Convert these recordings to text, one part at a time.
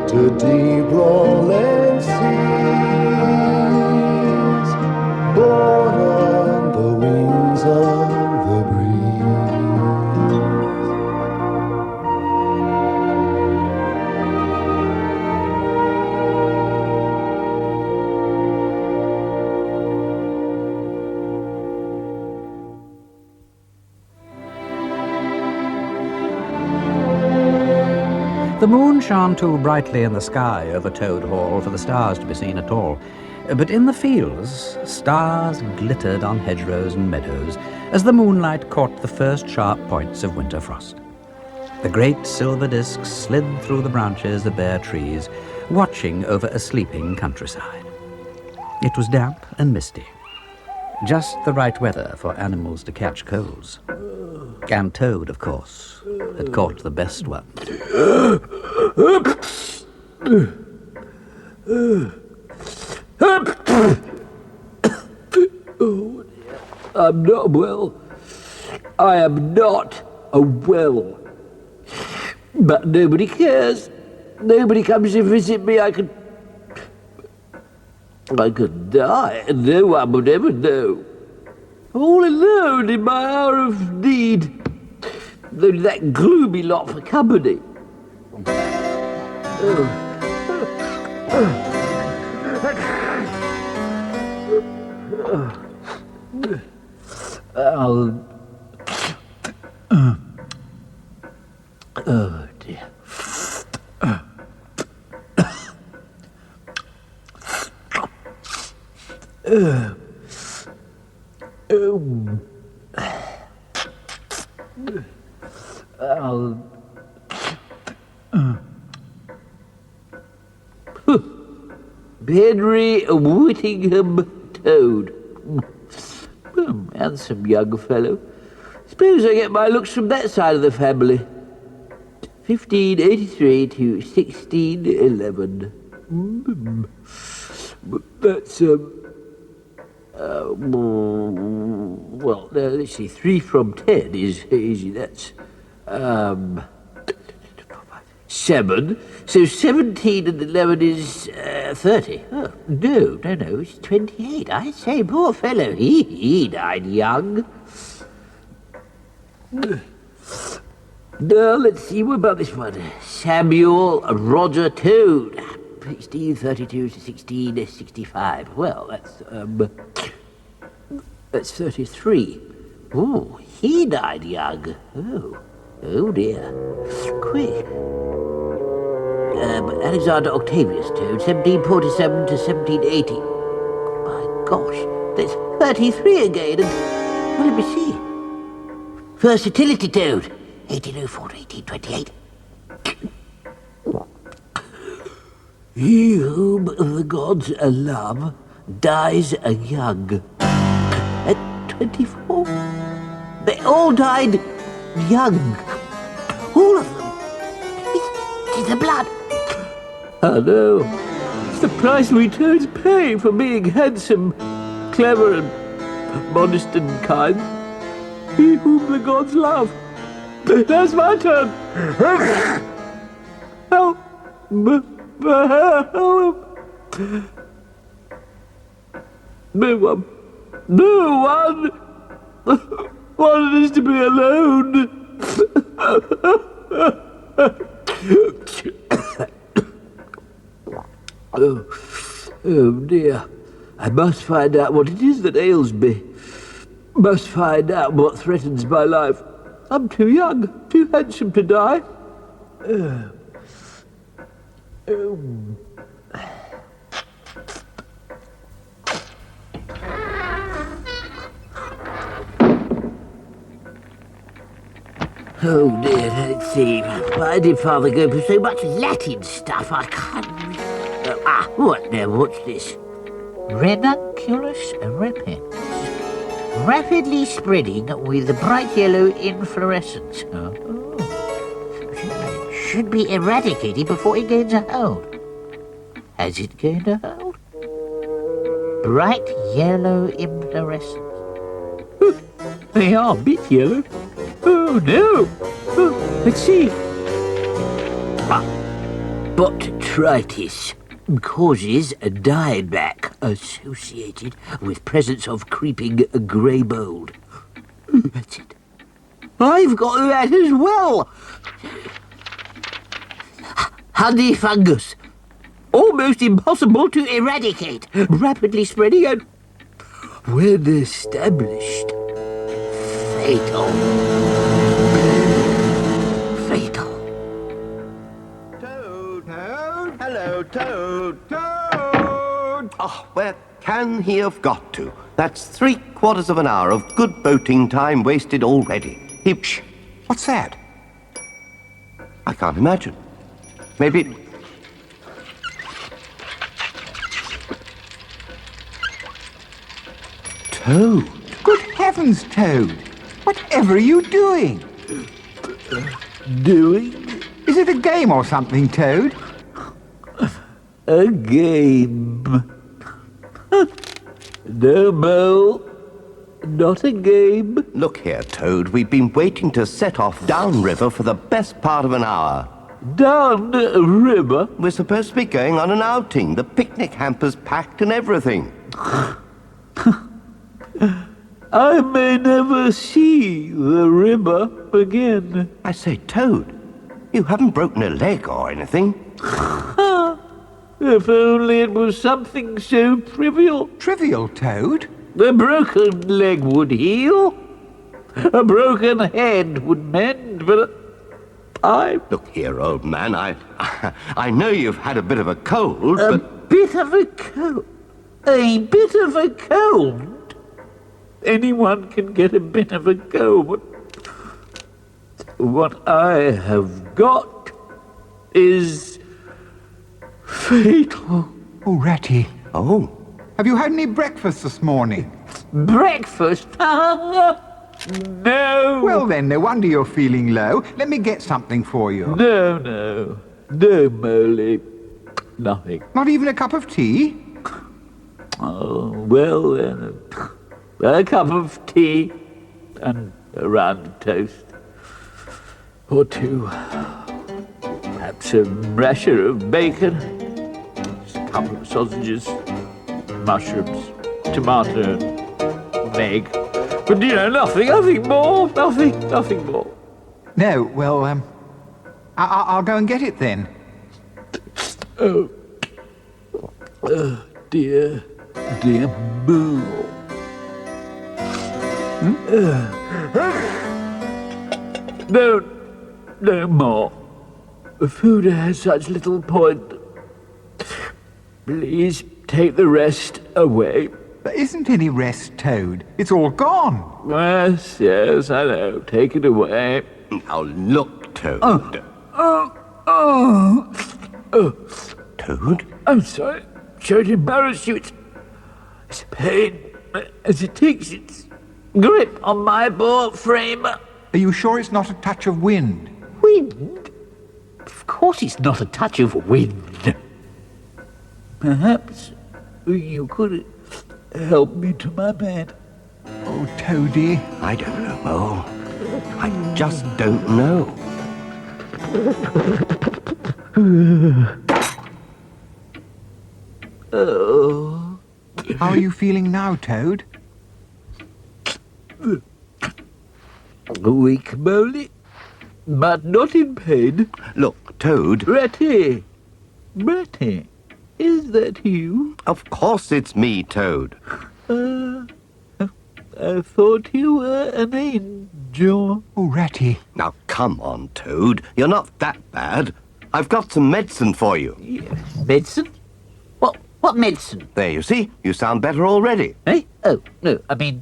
to deep rolling seas, borne on the wings of the breeze. The moon shone too brightly in the sky over Toad Hall for the stars to be seen at all. But in the fields, stars glittered on hedgerows and meadows as the moonlight caught the first sharp points of winter frost. The great silver discs slid through the branches of bare trees, watching over a sleeping countryside. It was damp and misty, just the right weather for animals to catch colds. And Toad, of course, had caught the best one. Oh, I'm not well. I am not well. But nobody cares. Nobody comes to visit me. I could die, and no one would ever know. All alone in my hour of need. Only that gloomy lot for company. Oh dear. Henry Whittingham Toad. Handsome young fellow. Suppose I get my looks from that side of the family. 1583 to 1611. That's, well, let's see, 3 from 10 is easy, that's, 7. So 17 and 11 is 30. Oh, no, it's 28. I say, poor fellow, he died young. Now, let's see, what about this one? Samuel Roger Toad, 1632 to 1665. Well, that's 33. Oh, he died young. Oh dear. Quick. Alexander Octavius Toad, 1747 to 1780. My gosh, that's 33 again, and well, let me see. Versatility Toad, 1804 to 1828. He whom the gods love dies young. At 24? They all died young. All of them. It's the blood. I know. It's the price we Toads pay for being handsome, clever, and modest and kind. He whom the gods love. That's my turn. Help. Help. No one. No one. One is to be alone. Oh dear. I must find out what it is that ails me. Must find out what threatens my life. I'm too young, too handsome to die. Oh dear, let's see. Why did Father go for so much Latin stuff? I can't read. What now? What's this? Ranunculus repens. Rapidly spreading with bright yellow inflorescence. Should be eradicated before it gains a hold. Has it gained a hold? Bright yellow inflorescence. They are a bit yellow. Oh no! Let's see. botrytis causes a dieback associated with presence of creeping grey mould. That's it. I've got that as well. Honey fungus. Almost impossible to eradicate. Rapidly spreading and, when established, fatal. Fatal. Toad! Toad! Hello, Toad! Toad! Oh, where can he have got to? That's 3/4 of an hour of good boating time wasted already. Shh! What's that? I can't imagine. Maybe... Toad! Good heavens, Toad! Whatever are you doing? Doing? Is it a game or something, Toad? A game. No, Mo. Not a game. Look here, Toad. We've been waiting to set off downriver for the best part of an hour. Down river? We're supposed to be going on an outing. The picnic hamper's packed and everything. I may never see the river again. I say, Toad, you haven't broken a leg or anything. If only it was something so trivial. Trivial, Toad? A broken leg would heal. A broken head would mend, but Look here, old man, I know you've had a bit of a cold, but... bit of a cold? A bit of a cold? Anyone can get a bit of a cold. What I have got is fatal. Oh, Ratty. Oh. Have you had any breakfast this morning? Breakfast? No. Well then, no wonder you're feeling low. Let me get something for you. No, Molly. Nothing. Not even a cup of tea? Oh, well then, a cup of tea and a round of toast. Or two. Perhaps a rasher of bacon, a couple of sausages, mushrooms, tomato, an egg. But, nothing more. No, well, I'll go and get it then. Oh, dear Moo. No more. Food has such little point. Please take the rest away. There isn't any rest, Toad. It's all gone. Yes, I know. Take it away. Now look, Toad. Toad? I'm sorry. Sorry to embarrass you. It's pain as it takes its grip on my poor frame. Are you sure it's not a touch of wind? Wind? Of course it's not a touch of wind. Perhaps you could help me to my bed. Oh, Toady. I don't know, Mole. I just don't know. Oh. How are you feeling now, Toad? Weak, Molly, but not in pain. Look, Toad. Ratty, is that you? Of course it's me, Toad. I thought you were an angel. Oh, Ratty. Now, come on, Toad. You're not that bad. I've got some medicine for you. Medicine? What medicine? There, you see? You sound better already. Eh? Oh, no, I mean,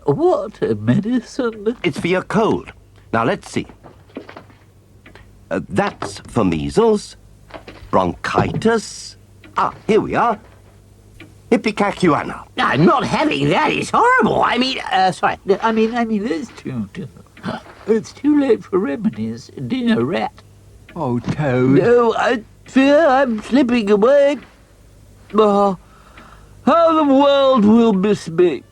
what medicine? It's for your cold. Now, let's see. That's for measles, bronchitis. Here we are. Ipecacuanha. I'm not having that. It's horrible. I mean, it's too late for remedies. Dinner rat. Oh, Toad. No, I fear I'm slipping away. How the world will miss me.